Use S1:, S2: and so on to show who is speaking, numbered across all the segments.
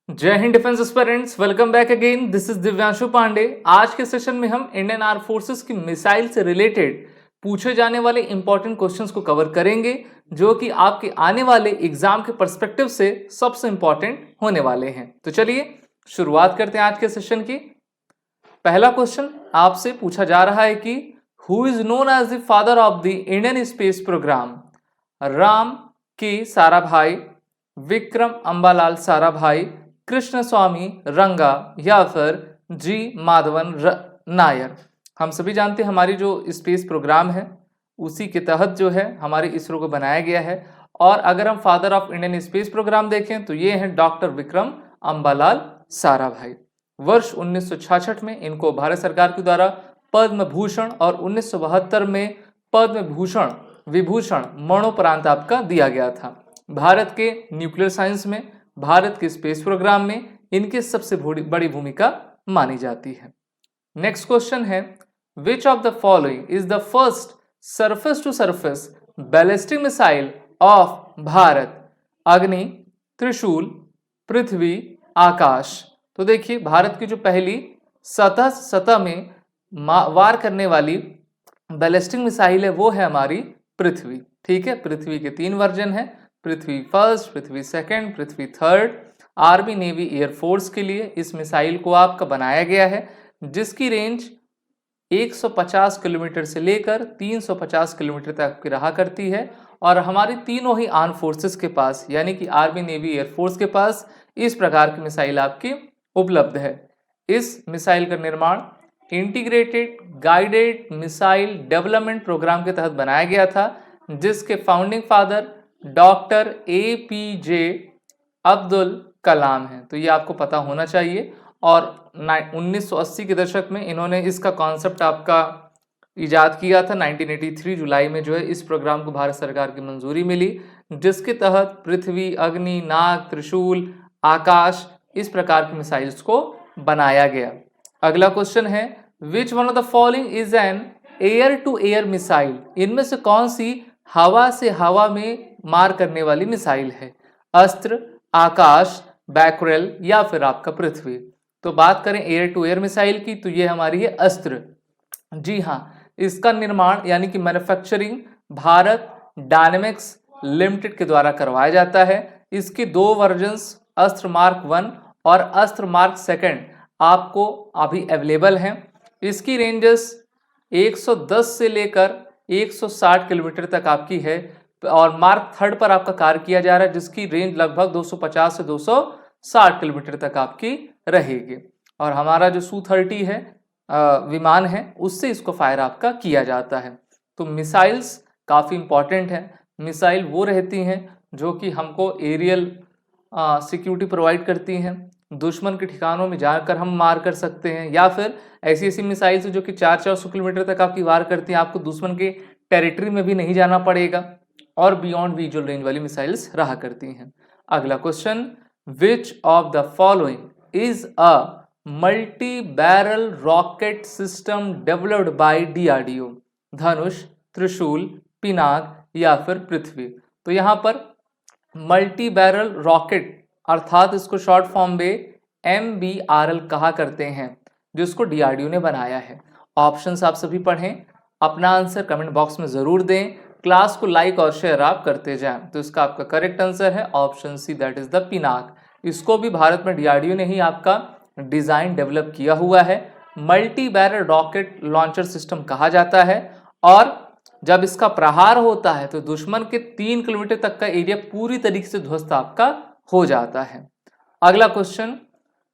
S1: जय हिंद defence aspirants, welcome back again. This is Divyanshu Pandey. आज के सेशन में हम इंडियन आर्म फोर्सेस की मिसाइल से रिलेटेड पूछे जाने वाले इंपॉर्टेंट क्वेश्चंस को कवर करेंगे, जो कि आपके आने वाले एग्जाम के पर्सपेक्टिव से सबसे इंपॉर्टेंट होने वाले हैं। तो चलिए शुरुआत करते हैं आज के सेशन की। पहला क्वेश्चन आपसे पूछा जा रहा है कि who is known as the father of the Indian space programme? Ram K Sarabhai, Vikram Ambalal Sarabhai, Krishna स्वामी रंगा या फिर जी माधवन नायर। हम सभी जानते हैं हमारी जो स्पेस प्रोग्राम है उसी के तहत जो है हमारे इसरो को बनाया गया है। और अगर हम father of Indian space programme देखें तो ये हैं डॉक्टर विक्रम अंबालाल साराभाई। वर्ष 1966 में इनको भारत सरकार के द्वारा पद्म भूषण और 1972 में पद्म भूषण विभूषण मरणोपरांत आपका दिया गया था। भारत के न्यूक्लियर साइंस में, भारत के स्पेस प्रोग्राम में इनकी सबसे बड़ी भूमिका मानी जाती है। नेक्स्ट क्वेश्चन है, which of the following is the first surface to surface ballistic missile of Bharat? Agni, Trishul, पृथ्वी, आकाश। तो देखिए भारत की जो पहली सतह सतह में वार करने वाली बैलिस्टिक मिसाइल है वो है हमारी पृथ्वी। ठीक है, पृथ्वी के 3 वर्जन है, Prithvi first, Prithvi second, Prithvi third. Army, navy, air force के लिए इस मिसाइल को आपका बनाया गया है, जिसकी रेंज 150 किलोमीटर से लेकर 350 किलोमीटर तक की रहा करती है। और हमारी तीनों ही आर्म फोर्सेस के पास यानी कि आर्मी, नेवी, एयरफोर्स के पास इस प्रकार की मिसाइल आपकी उपलब्ध है। इस मिसाइल का निर्माण integrated guided missile development programme के तहत बनाया गया था, जिसके founding father doctor APJ Abdul Kalam हैं। तो ये आपको पता होना चाहिए। और 1980 के दशक में इन्होंने इसका कॉन्सेप्ट आपका इजाद किया था। 1983 जुलाई में जो है इस प्रोग्राम को भारत सरकार की मंजूरी मिली, जिसके तहत पृथ्वी, अग्नि, नाग, त्रिशूल, आकाश इस प्रकार की मिसाइल्स को बनाया गया। अगला क्वेश्चन है, which one of the following is an air to air missile? इनमें से कौन सी हवा से हवा में मार करने वाली मिसाइल है? अस्त्र, आकाश, बैकरेल या फिर आपका पृथ्वी। तो बात करें एयर टू एयर मिसाइल की तो ये हमारी है अस्त्र। जी हाँ, इसका निर्माण यानी कि मैन्युफैक्चरिंग भारत डायनेमिक्स लिमिटेड के द्वारा करवाया जाता है। इसके 2 वर्जन्स अस्त्र मार्क 1 और अस्त्र मार्क 2 आपको अभी अवेलेबल हैं। इसकी रेंजेस 110 से लेकर 160 किलोमीटर तक आपकी है। और मार्क 3 पर आपका कार्य किया जा रहा है, जिसकी रेंज लगभग 250 से 260 किलोमीटर तक आपकी रहेगी। और हमारा जो Su-30 है विमान है, उससे इसको फायर आपका किया जाता है। तो मिसाइल्स काफ़ी इंपॉर्टेंट है। मिसाइल वो रहती हैं जो कि हमको एरियल सिक्योरिटी प्रोवाइड करती हैं, दुश्मन के ठिकानों में जाकर हम मार कर सकते हैं, या फिर ऐसी ऐसी मिसाइल्स जो कि 400 किलोमीटर तक आपकी वार करती हैं, आपको दुश्मन के टेरिटरी में भी नहीं जाना पड़ेगा। और बियॉन्ड विजुअल रेंज वाली मिसाइल्स रहा करती हैं। अगला question, which of the following is a multi barrel rocket system developed bye DRDO? धनुष, त्रिशूल, पिनाक या फिर पृथ्वी। तो यहाँ पर मल्टी बैरल रॉकेट अर्थात इसको शॉर्ट फॉर्म में MBRL कहा करते हैं, जिसको DRDO ने बनाया है। ऑप्शंस आप सभी पढ़ें, अपना आंसर कमेंट बॉक्स में जरूर दें, क्लास को लाइक और शेयर आप करते जाएं। तो इसका आपका करेक्ट आंसर है option C, that is the Pinaka. इसको भी भारत में DRDO ने ही आपका डिजाइन डेवलप किया हुआ है। Multi barrel rocket launcher system कहा जाता है। और जब इसका प्रहार होता है तो दुश्मन के 3 किलोमीटर तक का एरिया पूरी तरीके से ध्वस्त आपका हो जाता है। अगला question,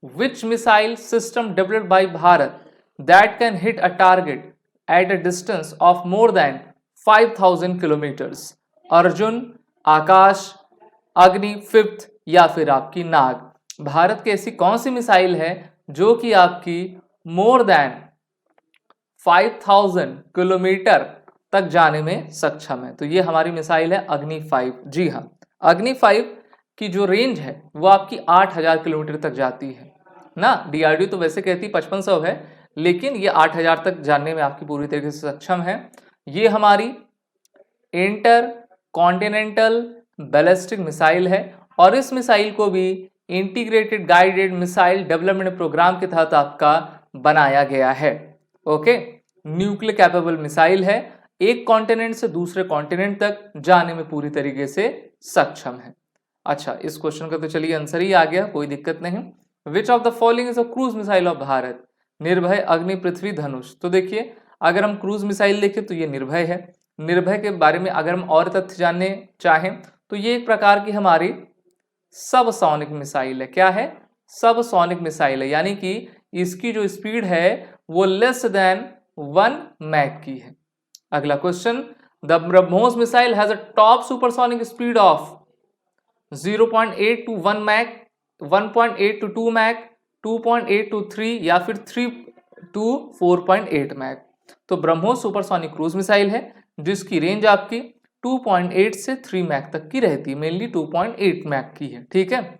S1: which missile system developed by Bharat that can hit a target at a distance of more than 5000 kilometres? Arjun, Akash, Agni, 5th या फिर आपकी नाग। भारत की ऐसी कौन सी मिसाइल है जो कि आपकी मोर देन 5000 किलोमीटर तक जाने में सक्षम है? तो ये हमारी मिसाइल है अग्नि 5। जी हाँ, अग्नि 5 की जो रेंज है वो आपकी 8000 किलोमीटर तक जाती है ना। DRDO तो वैसे कहती 5500 है, लेकिन ये 8000 तक जाने में आपकी पूरी तरीके से सक्षम है। ये हमारी इंटर कॉन्टिनेंटल बैलिस्टिक मिसाइल है और इस मिसाइल को भी integrated guided missile development programme के तहत आपका बनाया गया है। ओके, न्यूक्लियर कैपेबल मिसाइल है, एक कॉन्टिनेंट से दूसरे कॉन्टिनेंट तक जाने में पूरी तरीके से सक्षम है। अच्छा, इस क्वेश्चन का तो चलिए आंसर ही आ गया, कोई दिक्कत नहीं। विच of the following is a cruise missile of Bharat? निर्भय, अग्नि, पृथ्वी, धनुष। तो देखिए, अगर हम क्रूज मिसाइल देखें तो ये निर्भय है। निर्भय के बारे में अगर हम और तथ्य जानने चाहें तो ये एक प्रकार की हमारी सबसोनिक मिसाइल है। क्या है? सबसोनिक मिसाइल है, यानी कि इसकी जो स्पीड है वो लेस देन 1 मैक की है। अगला question, the BrahMos missile has a top supersonic speed of 0.8 to 1 mach, 1.8 to 2 mach, 2.8 to 3 या फिर 3 टू 4.8 मैक। तो ब्रह्मोस सुपरसोनिक क्रूज मिसाइल है जिसकी रेंज आपकी 2.8 से 3 मैक तक की रहती है, मेनली 2.8 मैक की है। ठीक है,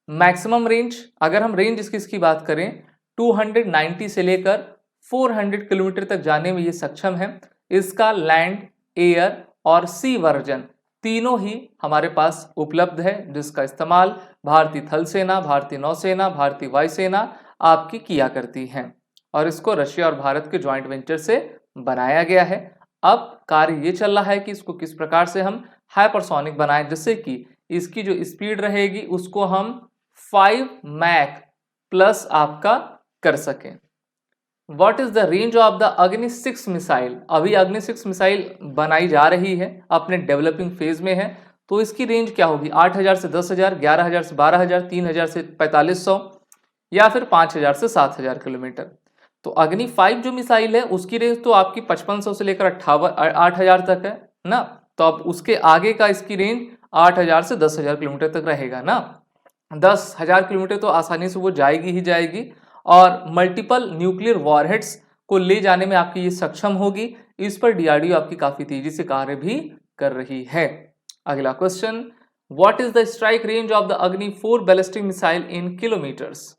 S1: मैक्सिमम रेंज, अगर हम रेंज इसकी बात करें 290 से लेकर 400 किलोमीटर तक जाने में ये सक्षम है। इसका लैंड, एयर और सी वर्जन तीनों ही हमारे पास उपलब्ध है, जिसका इस्तेमाल भारतीय थल सेना, भारतीय नौसेना, भारतीय वायुसेना आपकी किया करती हैं। और इसको रशिया और भारत के ज्वाइंट वेंचर से बनाया गया है। अब कार्य ये चल रहा है कि इसको किस प्रकार से हम हाइपरसोनिक बनाएं, जिससे कि इसकी जो स्पीड रहेगी उसको हम 5 मैक प्लस आपका कर सकें। What is the range of the अग्नि 6 मिसाइल? अभी अग्नि 6 मिसाइल बनाई जा रही है, अपने डेवलपिंग फेज में है। तो इसकी रेंज क्या होगी? 8000 से 10000, 11000 से 12000, 3000 से 4500 या फिर 5000 से 7000 किलोमीटर। तो अग्नि 5 जो मिसाइल है उसकी रेंज तो आपकी 5500 से लेकर 8000 तक है ना। तो अब उसके आगे का इसकी रेंज 8000 से 10000 किलोमीटर तक रहेगा ना। 10000 किलोमीटर तो आसानी से वो जाएगी ही जाएगी, और मल्टीपल न्यूक्लियर वॉरहेड्स को ले जाने में आपकी ये सक्षम होगी। इस पर डीआरडीओ आपकी काफी तेजी से कार्य भी कर रही है। अगला question, what is the strike range of the अग्नि 4 बैलिस्टिक मिसाइल इन किलोमीटर्स?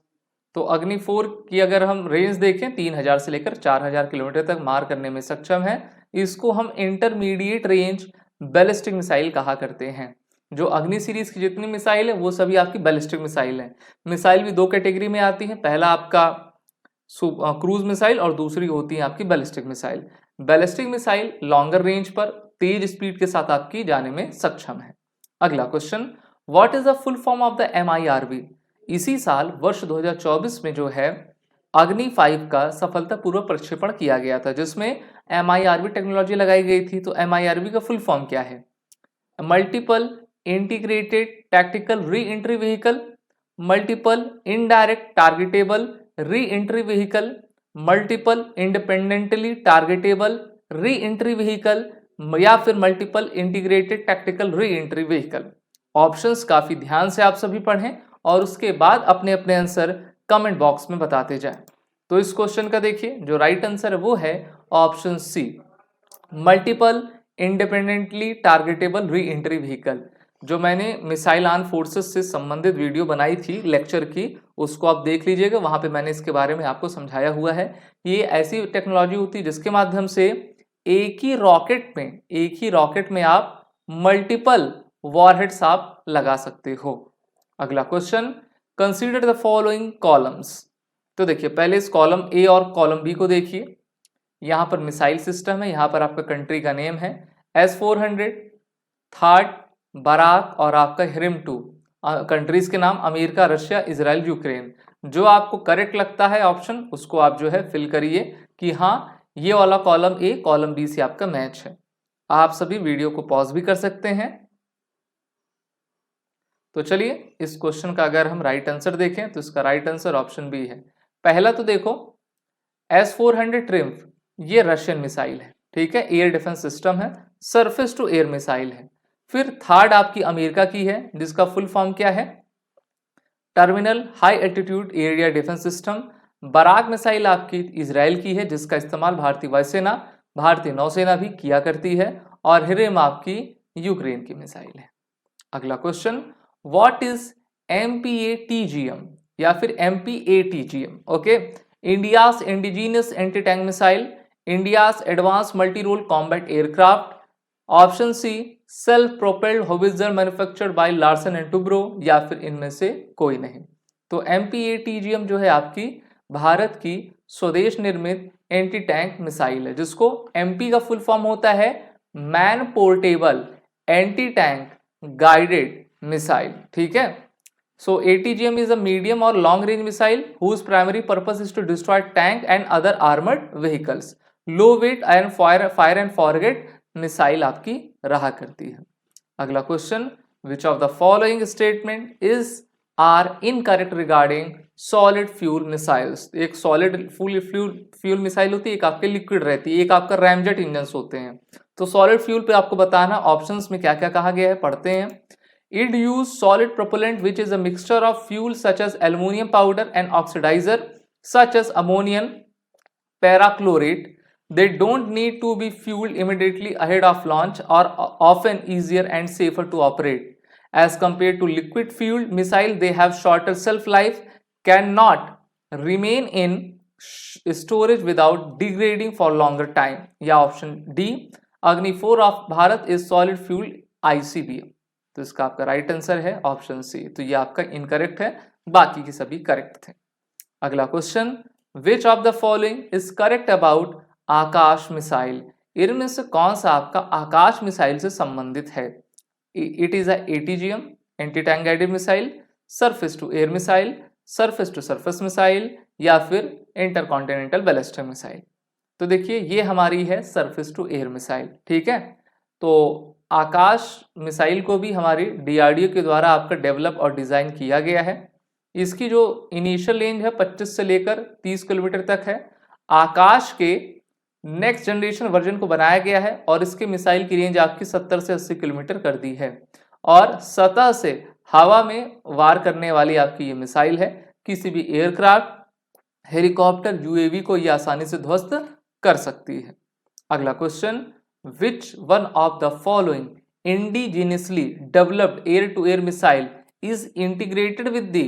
S1: तो अग्नि 4 की अगर हम रेंज देखें 3000 से लेकर 4000 किलोमीटर तक मार करने में सक्षम है। इसको हम इंटरमीडिएट रेंज बैलिस्टिक मिसाइल कहा करते हैं। जो अग्नि सीरीज की जितनी मिसाइल है वो सभी आपकी बैलिस्टिक मिसाइल है। मिसाइल भी दो कैटेगरी में आती है, पहला आपका क्रूज मिसाइल और दूसरी होती है आपकी ballistic missile. Ballistic missile longer range पर तेज स्पीड के साथ आपकी जाने में सक्षम है। अगला question, what is the full form of the MIRV? इसी साल वर्ष 2024 में जो है अग्नि 5 का सफलतापूर्वक प्रक्षेपण किया गया था, जिसमें MIRV टेक्नोलॉजी लगाई गई थी। तो MIRV का फुल फॉर्म क्या है? मल्टीपल इंटीग्रेटेड टैक्टिकल री entry vehicle, multiple indirect targetable re entry vehicle, multiple independently targetable re entry vehicle, या फिर मल्टीपल इंटीग्रेटेड टैक्टिकल री एंट्री व्हीकल। ऑप्शंस काफी ध्यान से आप सभी पढ़ें और उसके बाद अपने अपने आंसर कमेंट बॉक्स में बताते जाएं। तो इस क्वेश्चन का देखिए जो राइट आंसर है वो है option C, multiple independently targetable re entry vehicle. जो मैंने मिसाइल आर्म फोर्सेस से संबंधित वीडियो बनाई थी लेक्चर की, उसको आप देख लीजिएगा, वहां पे मैंने इसके बारे में आपको समझाया हुआ है। ये ऐसी टेक्नोलॉजी होती है जिसके माध्यम से एक ही रॉकेट में आप मल्टीपल वॉरहेड्स आप लगा सकते हो। अगला question, consider the following columns. तो देखिए पहले इस कॉलम ए और कॉलम बी को देखिए। यहाँ पर मिसाइल सिस्टम है, यहाँ पर आपका कंट्री का नेम है S-400, थर्ड बराक और आपका हिरिम 2। कंट्रीज के नाम अमेरिका, रशिया, इजराइल, यूक्रेन। जो आपको करेक्ट लगता है ऑप्शन उसको आप जो है फिल करिए कि हाँ ये वाला कॉलम ए कॉलम बी से आपका मैच है। आप सभी वीडियो को पॉज भी कर सकते हैं। तो चलिए इस क्वेश्चन का अगर हम राइट आंसर देखें तो इसका राइट आंसर ऑप्शन बी है। पहला तो देखो S-400 ट्रिम्फ ये रशियन मिसाइल है, ठीक है, एयर डिफेंस सिस्टम है, सरफेस टू एयर मिसाइल है। फिर थर्ड आपकी अमेरिका की है जिसका फुल फॉर्म क्या है? Terminal high altitude area defence system. Barak missile आपकी इजराइल की है जिसका इस्तेमाल भारतीय वायुसेना, भारतीय नौसेना भी किया करती है। और हिरिम आपकी यूक्रेन की मिसाइल है। अगला क्वेश्चन, व्हाट इज MPATGM या फिर MPATGM? Okay, India's indigenous anti tank missile, India's advance multi role combat aircraft, option C self propelled howitzer manufactured by Larsen and Toubro, या फिर इनमें से कोई नहीं। तो MPATGM जो है आपकी भारत की स्वदेश निर्मित एंटी टैंक मिसाइल है, जिसको MP का फुल फॉर्म होता है man portable anti tank guided missile. ठीक है। So ATGM is a medium or long range missile whose primary purpose is to destroy tank and other armored vehicles. Low weight and fire and forget missile आपकी रहा करती है। अगला question, which of the following statement is are incorrect regarding solid fuel missiles? एक solid fuel missile होती है, एक आपके लिक्विड रहती है, एक आपका रैमजेट इंजन होते हैं। तो सॉलिड फ्यूल पे आपको बताना ऑप्शंस में क्या क्या कहा गया है, पढ़ते हैं। It use solid propellant which is a mixture of fuel such as aluminum powder and oxidizer such as ammonium perchlorate. They don't need to be fueled immediately ahead of launch, are often easier and safer to operate. As compared to liquid fueled missile, they have shorter shelf life, cannot remain in storage without degrading for longer time. या option D Agni 4 of Bharat is solid fuel ICBM। तो इसका आपका right answer है option सी। तो ये आपका incorrect है, बाकी के सभी करेक्ट थे। अगला question, which of the following is correct about Akash missile? इनमें से कौन सा आपका आकाश मिसाइल से संबंधित है? It is ATGM anti tank guided missile, surface to air missile, surface to surface missile, या फिर इंटरकॉन्टिनेंटल बैलिस्टिक मिसाइल। तो देखिए ये हमारी है सरफेस टू एयर मिसाइल। ठीक है। तो आकाश मिसाइल को भी हमारी DRDO के द्वारा आपका डेवलप और डिज़ाइन किया गया है। इसकी जो इनिशियल रेंज है 25 से लेकर 30 किलोमीटर तक है। आकाश के नेक्स्ट जनरेशन वर्जन को बनाया गया है और इसके मिसाइल की रेंज आपकी 70 से 80 किलोमीटर कर दी है, और सतह से हवा में वार करने वाली आपकी ये मिसाइल है। किसी भी एयरक्राफ्ट, हेलीकॉप्टर, UAV को ये आसानी से ध्वस्त कर सकती है। अगला question, which one of the following indigenously developed air-to-air missile is integrated with the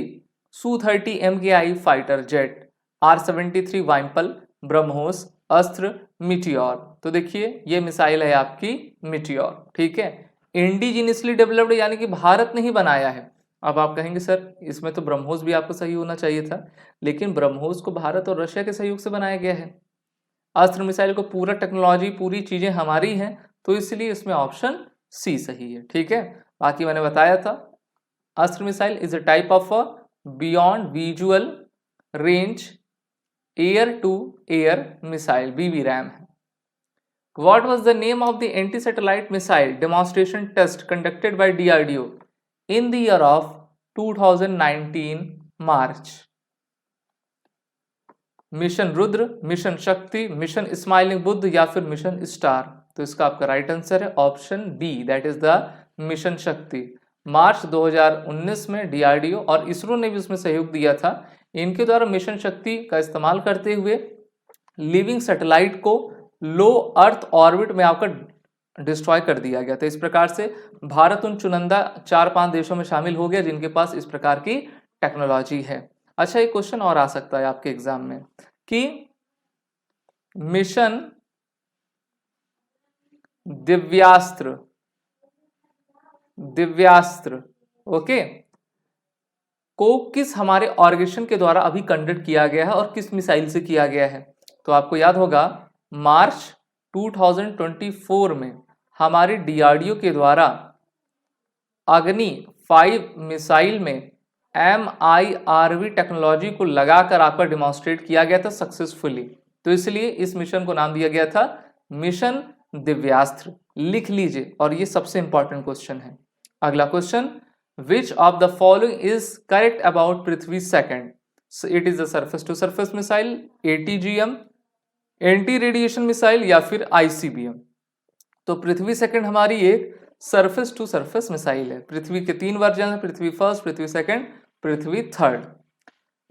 S1: Su-30 MKI fighter jet? R-73 Vympel, BrahMos, Astra, Meteor. तो देखिए ये मिसाइल है आपकी मिटियोर। ठीक है। इंडिजिनियसली डेवलप्ड यानी कि भारत ने ही बनाया है। अब आप कहेंगे सर इसमें तो ब्रह्मोस भी आपको सही होना चाहिए था, लेकिन ब्रह्मोस को भारत और रशिया के सहयोग से बनाया गया है। अस्त्र मिसाइल को पूरा टेक्नोलॉजी, पूरी चीजें हमारी हैं, तो इसलिए इसमें ऑप्शन सी सही है। ठीक है। बाकी मैंने बताया था Astra missile is a type of beyond visual range air to air missile, BBRAM है। What was the name of the anti satellite missile demonstration test conducted by DRDO in the year of 2019 March? Mission Rudra, mission Shakti, mission smiling Buddha, या फिर mission star? तो इसका आपका right answer है option B, that is the mission Shakti. March 2019 में DRDO और इसरो ने भी उसमें सहयोग दिया था। इनके द्वारा मिशन शक्ति का इस्तेमाल करते हुए लिविंग सैटेलाइट को लो अर्थ ऑर्बिट में आपका डिस्ट्रॉय कर दिया गया था। इस प्रकार से भारत उन चुनिंदा 4-5 देशों में शामिल हो गया जिनके पास इस प्रकार की टेक्नोलॉजी है। अच्छा, एक क्वेश्चन और आ सकता है आपके एग्जाम में कि मिशन दिव्यास्त्र ओके को किस हमारे ऑर्गेनाइजेशन के द्वारा अभी कंडक्ट किया गया है और किस मिसाइल से किया गया है? तो आपको याद होगा मार्च 2024 में हमारी DRDO के द्वारा अग्नि 5 मिसाइल में MIRV टेक्नोलॉजी को लगाकर आपका डिमॉन्स्ट्रेट किया गया था सक्सेसफुली। तो इसलिए इस मिशन को नाम दिया गया था मिशन दिव्यास्त्र। लिख लीजिए, और ये सबसे इंपॉर्टेंट क्वेश्चन है। अगला question, which of the following is correct about Prithvi second? It is the surface to surface missile, ATGM, anti radiation missile, या फिर ICBM? तो पृथ्वी सेकंड हमारी एक सरफेस टू सरफेस मिसाइल है। पृथ्वी के 3 वर्जन है, Prithvi first, Prithvi second, Prithvi third.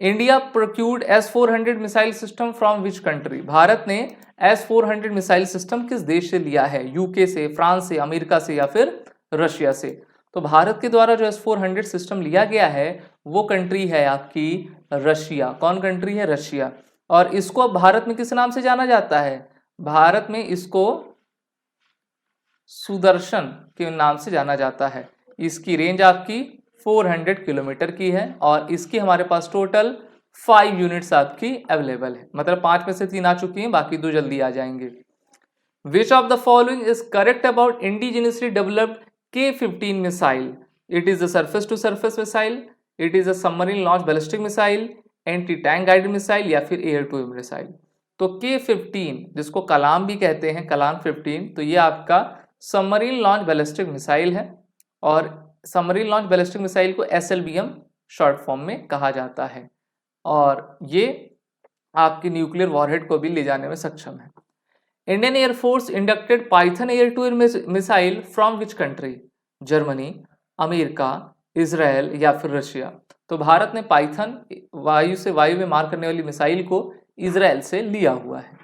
S1: India procured S-400 missile system from which country? Bharat ने S-400 missile system किस देश से लिया है? UK से, फ्रांस से, अमेरिका से, या फिर रशिया से? तो भारत के द्वारा जो S-400 सिस्टम लिया गया है वो कंट्री है आपकी रशिया। कौन कंट्री है? रशिया। और इसको भारत में किस नाम से जाना जाता है? भारत में इसको सुदर्शन के नाम से जाना जाता है। इसकी रेंज आपकी 400 किलोमीटर की है और इसकी हमारे पास टोटल 5 यूनिट्स आपकी अवेलेबल है, मतलब 5 में से 3 आ चुकी हैं, बाकी 2 जल्दी आ जाएंगे। Which of the following is correct about indigenously developed K-15 missile? It is a surface-to-surface missile, it is a submarine launch ballistic missile, anti-tank guided missile या फिर air-to-air missile। तो K-15 जिसको कलाम भी कहते हैं, कलाम 15, तो ये आपका सबमरीन लॉन्च बैलिस्टिक मिसाइल है और सबमरीन लॉन्च बैलिस्टिक मिसाइल को SLBM शॉर्ट फॉर्म में कहा जाता है और ये आपकी न्यूक्लियर वॉरहेड को भी ले जाने में सक्षम है। Indian air force inducted Python air to air missile from which country? Germany, America, Israel या फिर रशिया। तो भारत ने पाइथन वायु से वायु में मार करने वाली मिसाइल को इजराइल से लिया हुआ है।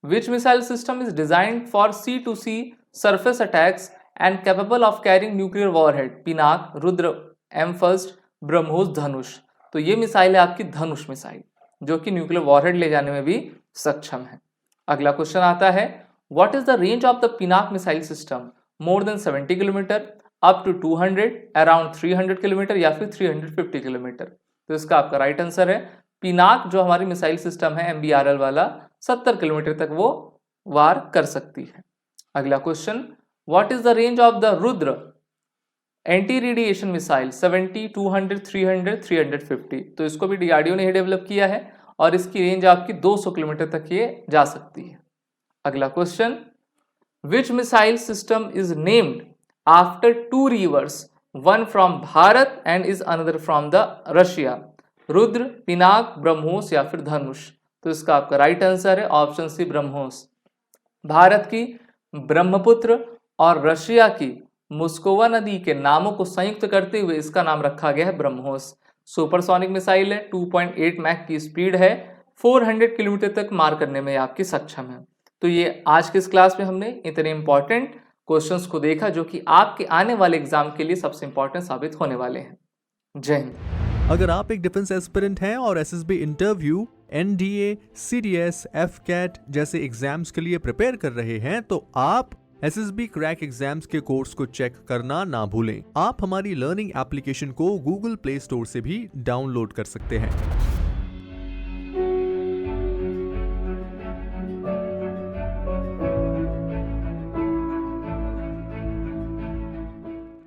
S1: Which missile system is designed for C2C surface attacks and capable of carrying nuclear warhead? Pinaka, Rudra, एमफर्स्ट, ब्रह्मोस, धनुष। तो ये मिसाइल है आपकी धनुष मिसाइल जो कि न्यूक्लियर वॉरहेड ले जाने में भी सक्षम है। अगला क्वेश्चन आता है, what is the range of the Pinaka missile system? More than 70 kilometre, up to 200, around 300 kilometre या फिर 350 किलोमीटर। तो इसका आपका राइट आंसर है पिनाक जो हमारी मिसाइल सिस्टम है MBRL वाला 70 किलोमीटर तक वो वार कर सकती है। अगला question, what is the range of the Rudra anti radiation missile? 70, 200, 300, 350। तो इसको भी DRDO ने ही डेवलप किया है और इसकी रेंज आपकी 200 किलोमीटर तक ये जा सकती है। अगला question, which missile system is named after 2 rivers, one from Bharat and is another from the Russia? Rudra, Pinaka, BrahMos या फिर धनुष। तो इसका आपका राइट आंसर है ऑप्शन सी ब्रह्मोस। भारत की ब्रह्मपुत्र और रशिया की मुस्कोवा नदी के नामों को संयुक्त करते हुए इसका नाम रखा गया है ब्रह्मोस। सुपरसोनिक मिसाइल है, 2.8 मैक की स्पीड है, 400 किलोमीटर तक मार करने में आपकी सक्षम है। तो ये आज के इस क्लास में हमने इतने इंपॉर्टेंट क्वेश्चंस को देखा जो कि आपके आने वाले एग्जाम के लिए सबसे इंपॉर्टेंट साबित होने वाले हैं। जय हिंद।
S2: अगर आप एक डिफेंस एस्पिरेंट हैं और SSB interview, NDA, CDS, FCAT जैसे एग्जाम्स के लिए प्रिपेयर कर रहे हैं तो आप SSB क्रैक एग्जाम्स के कोर्स को चेक करना ना भूलें। आप हमारी लर्निंग एप्लीकेशन को Google प्ले स्टोर से भी डाउनलोड कर सकते हैं।